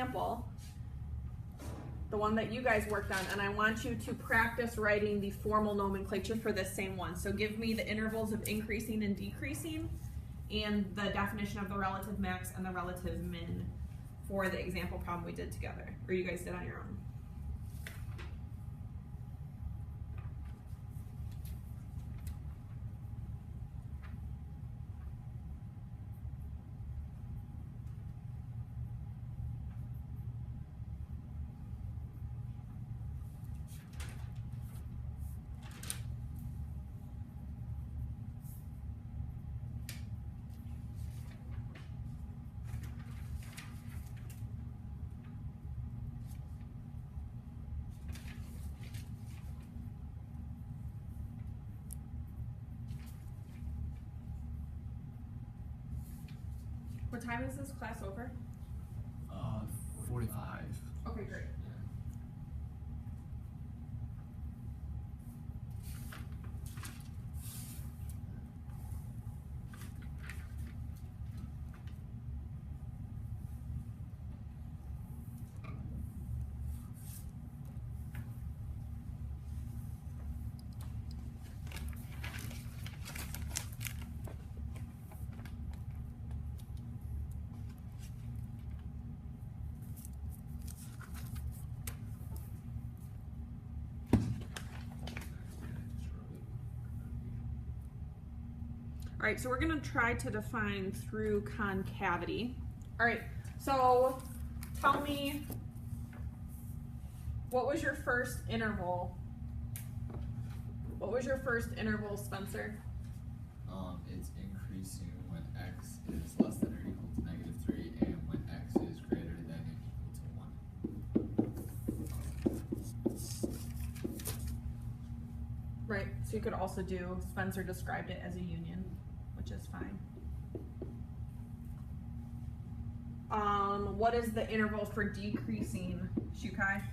example, the one that you guys worked on, and I want you to practice writing the formal nomenclature for this same one. So give me the intervals of increasing and decreasing and the definition of the relative max and the relative min for the example problem we did together, or you guys did on your own. What time is this class over? 45. Okay, great. All right, so we're gonna try to define through concavity. All right, so tell me, what was your first interval? What was your first interval, Spencer? It's increasing when x is less than or equal to -3 and when x is greater than or equal to 1. Right, so you could also do, Spencer described it as a union, which is fine. What is the interval for decreasing, Shukai?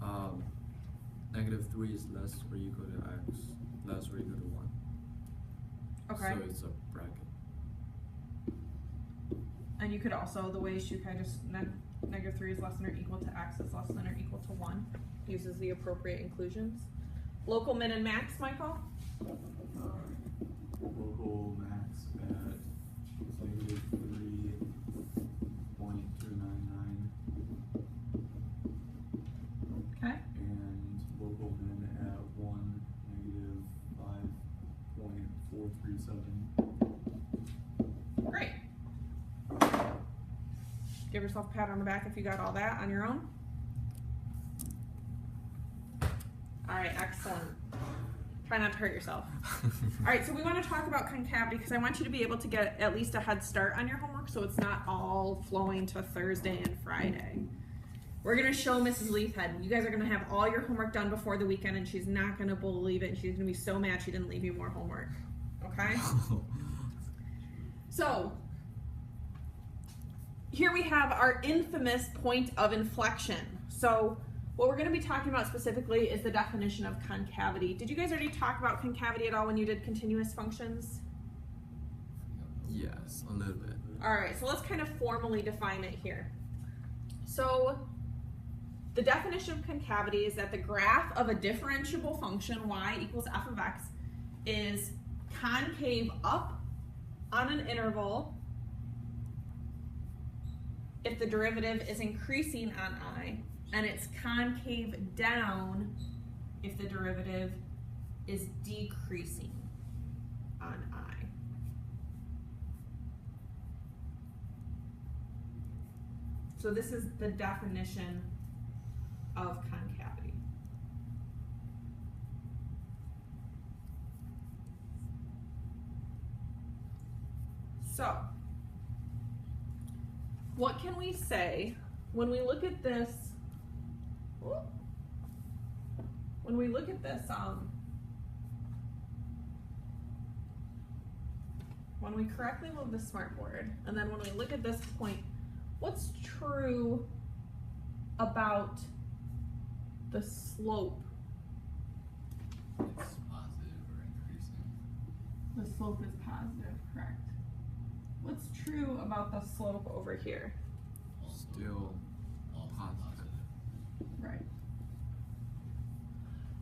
-3 is less or equal to x, less or equal to 1. Okay. So it's a bracket. And you could also, the way Shukai just, -3 is less than or equal to x is less than or equal to 1, uses the appropriate inclusions. Local min and max, Michael? Local max at -3.299. Okay. And local min at 1, -5.437. Great. Give yourself a pat on the back if you got all that on your own. All right, excellent. Try not to hurt yourself. All right, so we want to talk about concavity because I want you to be able to get at least a head start on your homework so it's not all flowing to Thursday and Friday. We're going to show Mrs. Leafhead. You guys are going to have all your homework done before the weekend and she's not going to believe it. And she's going to be so mad she didn't leave you more homework. Okay? So, here we have our infamous point of inflection. So, what we're going to be talking about specifically is the definition of concavity. Did you guys already talk about concavity at all when you did continuous functions? Yes, a little bit. All right, so let's kind of formally define it here. So the definition of concavity is that the graph of a differentiable function y equals f of x is concave up on an interval if the derivative is increasing on I, and it's concave down if the derivative is decreasing on I. So this is the definition of concavity. So, what can we say when we look at this? When we look at this, when we correctly move the smartboard, and then when we look at this point, what's true about the slope? It's positive or increasing. The slope is positive, correct. What's true about the slope over here? Still Also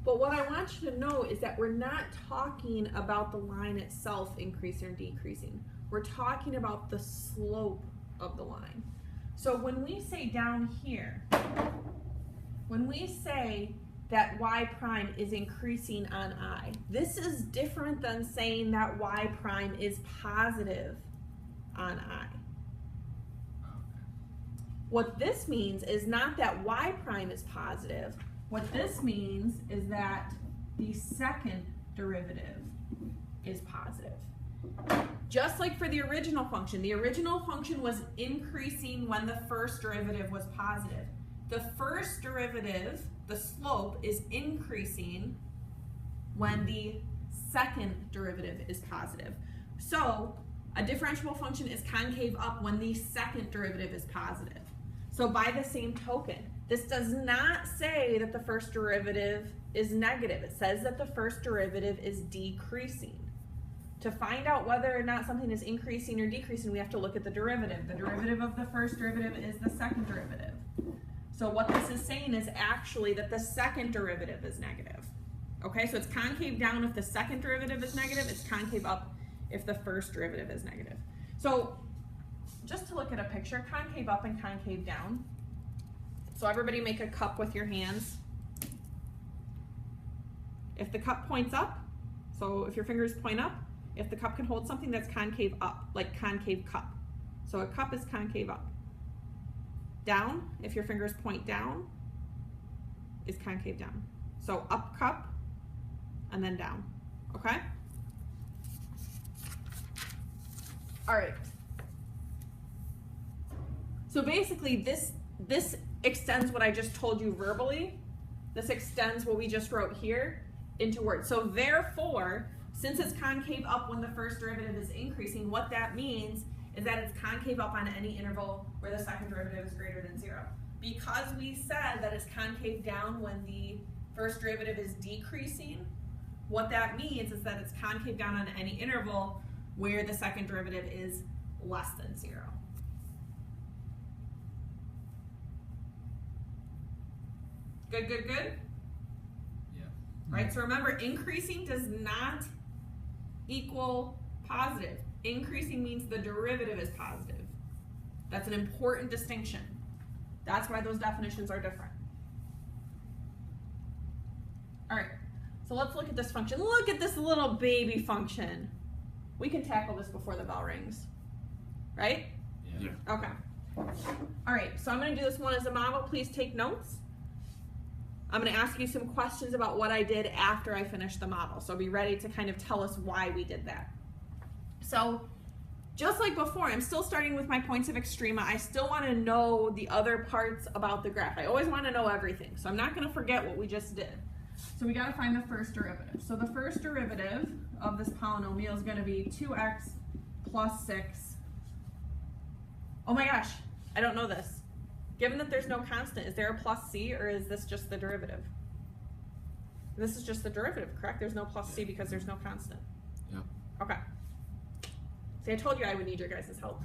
But what I want you to know is that we're not talking about the line itself increasing or decreasing. We're talking about the slope of the line. So when we say down here, when we say that y prime is increasing on I, this is different than saying that y prime is positive on I. What this means is not that y prime is positive. What this means is that the second derivative is positive. Just like for the original function was increasing when the first derivative was positive. The first derivative, the slope, is increasing when the second derivative is positive. So a differentiable function is concave up when the second derivative is positive. So by the same token, this does not say that the first derivative is negative. It says that the first derivative is decreasing. To find out whether or not something is increasing or decreasing, we have to look at the derivative. The derivative of the first derivative is the second derivative. So what this is saying is actually that the second derivative is negative. Okay, so it's concave down if the second derivative is negative, it's concave up if the first derivative is negative. So just to look at a picture, concave up and concave down. So everybody make a cup with your hands. If the cup points up, so if your fingers point up, if the cup can hold something, that's concave up, like concave cup. So a cup is concave up. Down, if your fingers point down, is concave down. So up cup, and then down, okay? All right. So basically this extends what I just told you verbally. This extends what we just wrote here into words. So therefore, since it's concave up when the first derivative is increasing, what that means is that it's concave up on any interval where the second derivative is greater than 0. Because we said that it's concave down when the first derivative is decreasing, what that means is that it's concave down on any interval where the second derivative is less than 0. Good, good, good? Yeah. Right, so remember, increasing does not equal positive. Increasing means the derivative is positive. That's an important distinction. That's why those definitions are different. All right, so let's look at this function. Look at this little baby function. We can tackle this before the bell rings, right? Yeah. Okay. All right, so I'm going to do this one as a model. Please take notes. I'm going to ask you some questions about what I did after I finished the model. So be ready to kind of tell us why we did that. So just like before, I'm still starting with my points of extrema. I still want to know the other parts about the graph. I always want to know everything. So I'm not going to forget what we just did. So we got to find the first derivative. So the first derivative of this polynomial is going to be 2x plus 6. Oh my gosh, I don't know this. Given that there's no constant, is there a plus c or is this just the derivative? This is just the derivative, correct? There's no plus c because there's no constant. Yeah. Okay. See, I told you I would need your guys' help.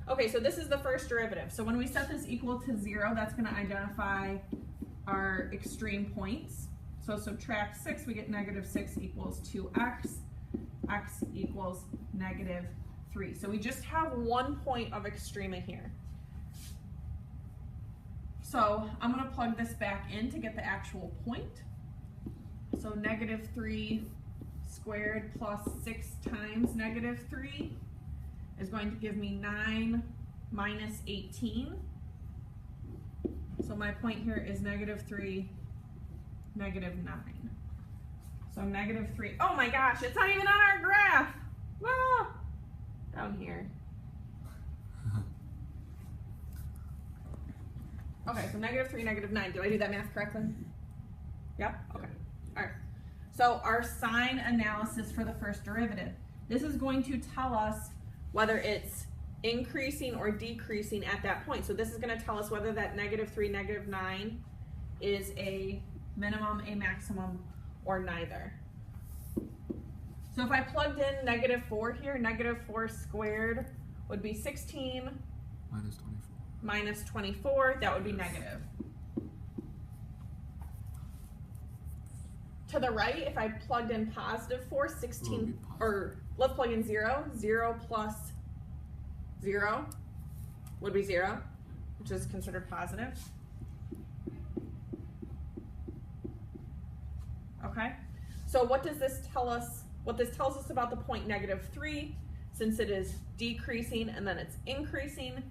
Okay, so this is the first derivative. So when we set this equal to 0, that's going to identify our extreme points. So subtract 6, we get negative 6 equals 2x. X equals negative 3. So we just have one point of extrema here. So I'm going to plug this back in to get the actual point. So negative 3 squared plus 6 times negative 3 is going to give me 9 minus 18. So my point here is negative 3, negative 9. So negative 3. Oh my gosh, it's not even on our graph. Ah, down here. Okay, so negative 3, negative 9. Did I do that math correctly? Yep? Okay. All right. So our sign analysis for the first derivative. This is going to tell us whether it's increasing or decreasing at that point. So this is going to tell us whether that negative 3, negative 9 is a minimum, a maximum, or neither. So if I plugged in negative 4 here, negative 4 squared would be 16 Minus 24. minus 24, that would be negative. to the right, if I plugged in positive 4, 16, Will be positive. or let's plug in 0. 0 plus 0 would be 0, which is considered positive. Okay, so what does this tell us? What this tells us about the point -3, since it is decreasing and then it's increasing,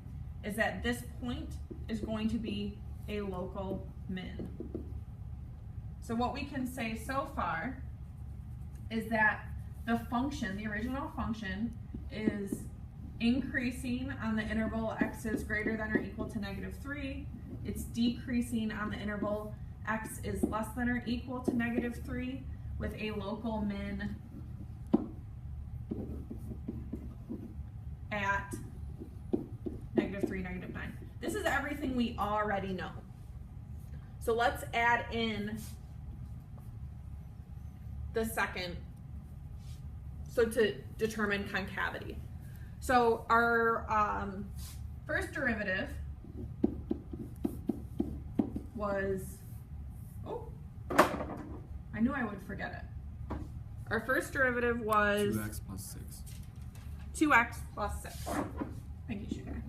is that this point is going to be a local min. So what we can say so far is that the function, the original function, is increasing on the interval x is greater than or equal to -3. It's decreasing on the interval x is less than or equal to -3 with a local min at -3, -9. This is everything we already know. So let's add in the second, so to determine concavity. So our first derivative was, oh, I knew I would forget it. Our first derivative was 2x plus 6. 2x plus 6. Thank you, Shukai.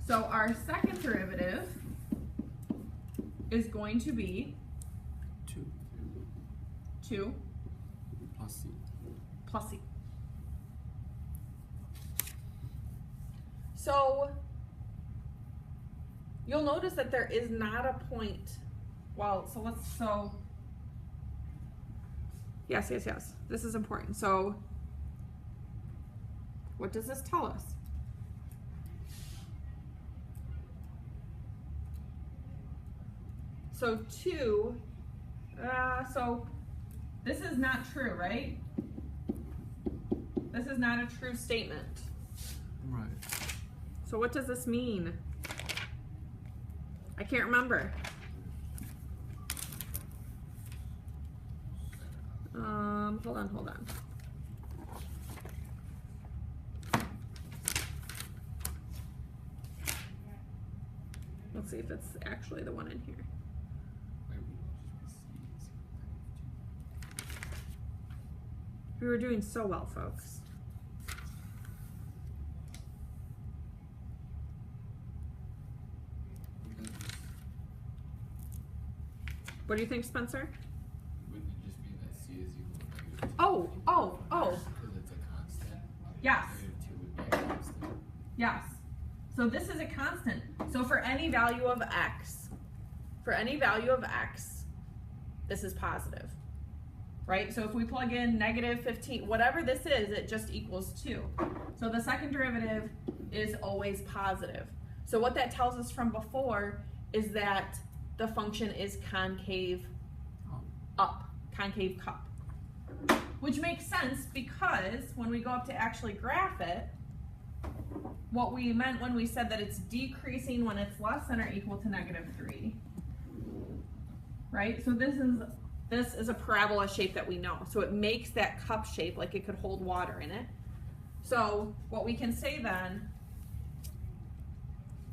So our second derivative is going to be 2 Plus c. plus c. So you'll notice that there is not a point. Well, so yes. This is important. So what does this tell us? So 2, so this is not true, right? This is not a true statement. Right. So what does this mean? I can't remember. Hold on. Let's see if it's actually the one in here. We were doing so well, folks. What do you think, Spencer? Wouldn't it just mean that c is equal to -2? Oh. Because it's a constant. Yes. -2 would be a constant. Yes. So this is a constant. So for any value of x, this is positive, right? So if we plug in -15, whatever this is, it just equals 2. So the second derivative is always positive. So what that tells us from before is that the function is concave up, concave cup. Which makes sense because when we go up to actually graph it, what we meant when we said that it's decreasing when it's less than or equal to -3, right? So this is a parabola shape that we know. So it makes that cup shape like it could hold water in it. So what we can say then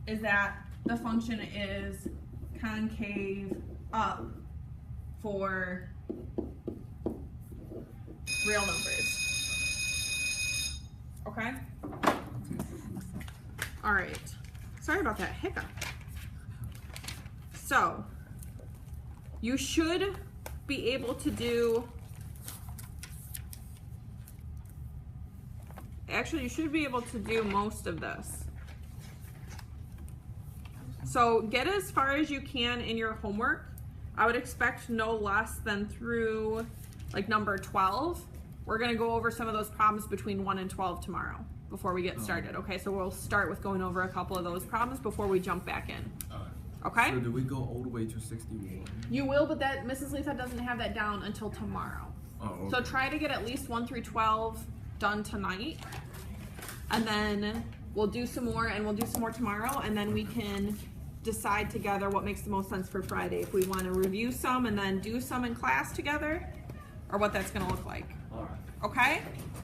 is that the function is concave up for real numbers. Okay? All right. Sorry about that hiccup. So, you should be able to do, actually you should be able to do most of this. So get as far as you can in your homework. I would expect no less than through like number 12. We're gonna go over some of those problems between 1 and 12 tomorrow before we get started. Okay, so we'll start with going over a couple of those problems before we jump back in. Okay? So do we go all the way to 61? You will, but that Mrs. Lisa doesn't have that down until tomorrow. Oh, okay. So try to get at least 1 through 12 done tonight. And then we'll do some more and we'll do some more tomorrow, and then we can decide together what makes the most sense for Friday. If we want to review some and then do some in class together, or what that's going to look like. All right. Okay?